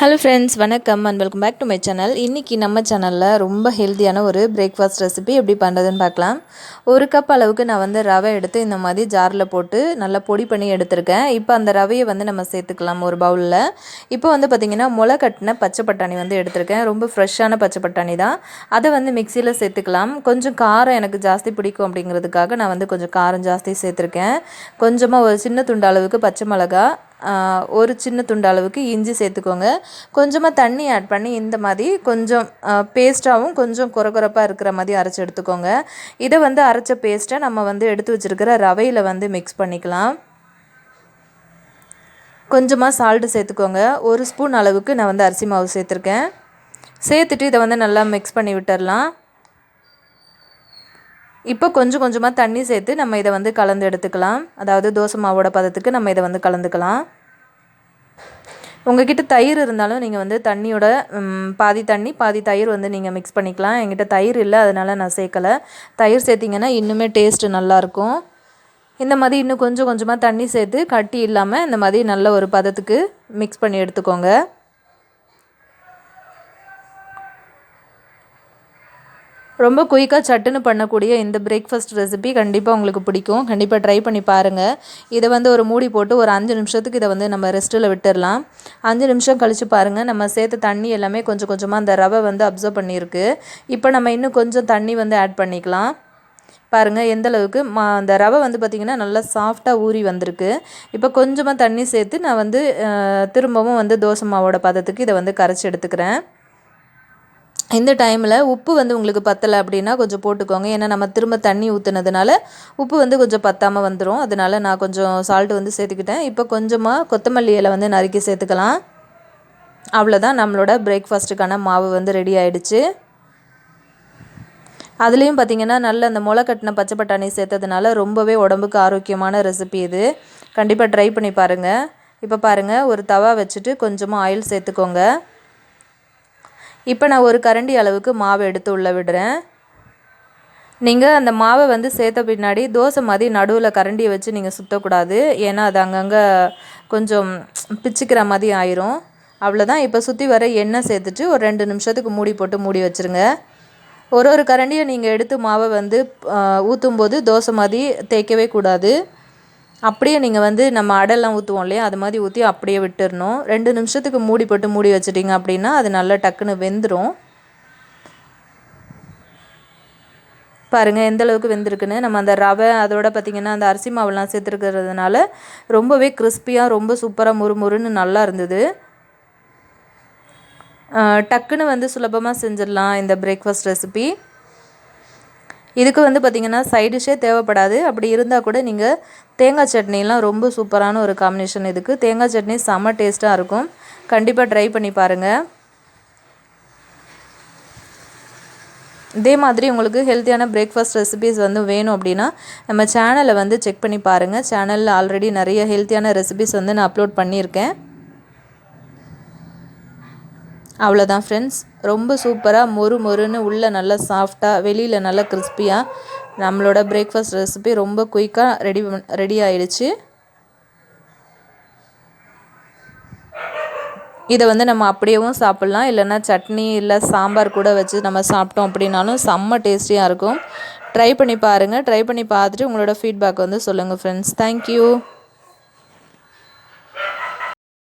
Hello friends, வணக்கம் and welcome back to my channel. இன்றைக்கி நம்ம சேனலில் ரொம்ப ஹெல்த்தியான ஒரு பிரேக்ஃபாஸ்ட் ரெசிபி எப்படி பண்ணுறதுன்னு பார்க்கலாம். ஒரு கப் அளவுக்கு நான் ரவை எடுத்து இந்த மாதிரி ஜாரில் போட்டு நல்லா பொடி பண்ணி எடுத்திருக்கேன். இப்போ அந்த ரவையை நம்ம சேர்த்துக்கலாம் ஒரு பவுலில். இப்போ பார்த்திங்கன்னா முளை கட்டின பச்சை பட்டாணி எடுத்திருக்கேன். ரொம்ப ஃப்ரெஷ்ஷான பச்சை பட்டாணி தான். அதை மிக்சியில் சேர்த்துக்கலாம். கொஞ்சம் காரம் எனக்கு ஜாஸ்தி பிடிக்கும் அப்படிங்கிறதுக்காக நான் கொஞ்சம் காரம் ஜாஸ்தி சேர்த்துருக்கேன். கொஞ்சமாக ஒரு சின்ன துண்டு அளவுக்கு பச்சை மிளகா, ஒரு சின்ன துண்டு அளவுக்கு இஞ்சி சேர்த்துக்கோங்க. கொஞ்சமாக தண்ணி ஆட் பண்ணி இந்த மாதிரி கொஞ்சம் பேஸ்ட்டாகவும் கொஞ்சம் குறகுறப்பாக இருக்கிற மாதிரி அரைச்சி எடுத்துக்கோங்க. இதை அரைச்ச பேஸ்ட்டை நம்ம எடுத்து வச்சுருக்கிற ரவையில் மிக்ஸ் பண்ணிக்கலாம். கொஞ்சமாக சால்ட்டு சேர்த்துக்கோங்க. ஒரு ஸ்பூன் அளவுக்கு நான் அரிசி மாவு சேர்த்துருக்கேன். சேர்த்துட்டு இதை நல்லா மிக்ஸ் பண்ணி விட்டுடலாம். இப்போ கொஞ்சம் கொஞ்சமாக தண்ணி சேர்த்து நம்ம இதை கலந்து எடுத்துக்கலாம். அதாவது தோசை மாவோட பதத்துக்கு நம்ம இதை கலந்துக்கலாம். உங்கள்கிட்ட தயிர் இருந்தாலும் நீங்கள் தண்ணியோட பாதி தண்ணி பாதி தயிர் நீங்கள் மிக்ஸ் பண்ணிக்கலாம். என்கிட்ட தயிர் இல்லை, அதனால் நான் சேர்க்கலை. தயிர் சேர்த்திங்கன்னா இன்னுமே டேஸ்ட்டு நல்லாயிருக்கும். இந்த மாதிரி இன்னும் கொஞ்சம் கொஞ்சமாக தண்ணி சேர்த்து கட்டி இல்லாமல் இந்த மாதிரி நல்ல ஒரு பதத்துக்கு மிக்ஸ் பண்ணி எடுத்துக்கோங்க. ரொம்ப குயிக்காக சட்டுன்னு பண்ணக்கூடிய இந்த பிரேக்ஃபாஸ்ட் ரெசிபி கண்டிப்பாக உங்களுக்கு பிடிக்கும். கண்டிப்பாக ட்ரை பண்ணி பாருங்கள். இதை ஒரு மூடி போட்டு ஒரு 5 நிமிஷத்துக்கு இதை நம்ம ரெஸ்ட்டில் விட்டுடலாம். 5 நிமிஷம் கழித்து பாருங்கள், நம்ம சேர்த்த தண்ணி எல்லாமே கொஞ்சம் கொஞ்சமாக அந்த ரவை அப்சர்வ் பண்ணியிருக்கு. இப்போ நம்ம இன்னும் கொஞ்சம் தண்ணி ஆட் பண்ணிக்கலாம். பாருங்கள் எந்த அளவுக்கு அந்த ரவை பார்த்திங்கன்னா நல்லா சாஃப்டாக ஊறி வந்திருக்கு. இப்போ கொஞ்சமாக தண்ணி சேர்த்து நான் திரும்பவும் தோசை மாவோட பதத்துக்கு இதை கரைச்சி எடுத்துக்கிறேன். இந்த டைமில் உப்பு உங்களுக்கு பத்தலை அப்படின்னா கொஞ்சம் போட்டுக்கோங்க. ஏன்னா நம்ம திரும்ப தண்ணி ஊற்றுனதுனால உப்பு கொஞ்சம் பத்தாமல் வந்துடும். அதனால் நான் கொஞ்சம் சால்ட்டு சேர்த்துக்கிட்டேன். இப்போ கொஞ்சமாக கொத்தமல்லி இலை நறுக்கி சேர்த்துக்கலாம். அவ்வளோதான், நம்மளோட பிரேக்ஃபாஸ்ட்டுக்கான மாவு ரெடி ஆகிடுச்சு. அதுலேயும் பார்த்திங்கன்னா நல்ல அந்த முளை கட்டின பச்சை பட்டாணி சேர்த்ததுனால ரொம்பவே உடம்புக்கு ஆரோக்கியமான ரெசிபி இது. கண்டிப்பாக ட்ரை பண்ணி பாருங்கள். இப்போ பாருங்கள், ஒரு தவா வச்சுட்டு கொஞ்சமாக ஆயில் சேர்த்துக்கோங்க. இப்போ நான் ஒரு கரண்டி அளவுக்கு மாவை எடுத்து உள்ளே விடுறேன். நீங்கள் அந்த மாவை சேர்த்த பின்னாடி தோசை மாதிரி நடுவில் கரண்டியை வச்சு நீங்கள் சுற்றக்கூடாது. ஏன்னா அது அங்கங்கே கொஞ்சம் பிச்சுக்கிற மாதிரி ஆயிரும். அவ்வளோதான். இப்போ சுற்றி வர எண்ணெய் சேர்த்துட்டு ஒரு 2 நிமிஷத்துக்கு மூடி போட்டு மூடி வச்சுருங்க. ஒரு கரண்டியை நீங்கள் எடுத்து மாவை ஊற்றும்போது தோசை மாதிரி தேய்க்கவே கூடாது. அப்படியே நீங்கள் நம்ம அடைலாம் ஊற்றுவோம் இல்லையா, அது மாதிரி ஊற்றி அப்படியே விட்டுடணும். 2 நிமிஷத்துக்கு மூடி போட்டு மூடி வச்சிட்டிங்க அப்படின்னா அது நல்லா டக்குன்னு வெந்துடும். பாருங்கள் எந்த அளவுக்கு வெந்திருக்குன்னு. நம்ம அந்த ரவை அதோட பார்த்திங்கன்னா அந்த அரிசி மாவுலாம் சேர்த்துருக்கிறதுனால ரொம்பவே கிறிஸ்பியாக ரொம்ப சூப்பராக முறுமுறுன்னு நல்லா இருந்தது. டக்குன்னு சுலபமாக செஞ்சிடலாம் இந்த பிரேக்ஃபாஸ்ட் ரெசிபி. இதுக்கு பார்த்திங்கன்னா சைட் டிஷ்ஷே தேவைப்படாது. அப்படி இருந்தால் கூட நீங்கள் தேங்காய் சட்னிலாம் ரொம்ப சூப்பரான ஒரு காம்பினேஷன். இதுக்கு தேங்காய் சட்னி செம்ம டேஸ்ட்டாக இருக்கும். கண்டிப்பாக ட்ரை பண்ணி பாருங்கள். இதே மாதிரி உங்களுக்கு ஹெல்த்தியான பிரேக்ஃபாஸ்ட் ரெசிபீஸ் வேணும் அப்படின்னா நம்ம சேனலை செக் பண்ணி பாருங்கள். சேனலில் ஆல்ரெடி நிறைய ஹெல்த்தியான ரெசிபீஸ் நான் அப்லோட் பண்ணியிருக்கேன். அவ்வளோதான் ஃப்ரெண்ட்ஸ், ரொம்ப சூப்பராக மொறுன்னு உள்ளே நல்லா சாஃப்டாக வெளியில் நல்லா கிறிஸ்பியாக நம்மளோட பிரேக்ஃபாஸ்ட் ரெசிபி ரொம்ப குயிக்காக ரெடி ஆயிடுச்சு. இதை நம்ம அப்படியேவும் சாப்பிட்லாம், இல்லைன்னா சட்னி இல்லை சாம்பார் கூட வச்சு நம்ம சாப்பிட்டோம் அப்படின்னாலும் செம்ம டேஸ்டியாக இருக்கும். ட்ரை பண்ணி பாருங்கள். ட்ரை பண்ணி பார்த்துட்டு உங்களோட ஃபீட்பேக் சொல்லுங்கள் ஃப்ரெண்ட்ஸ். தேங்க்யூ.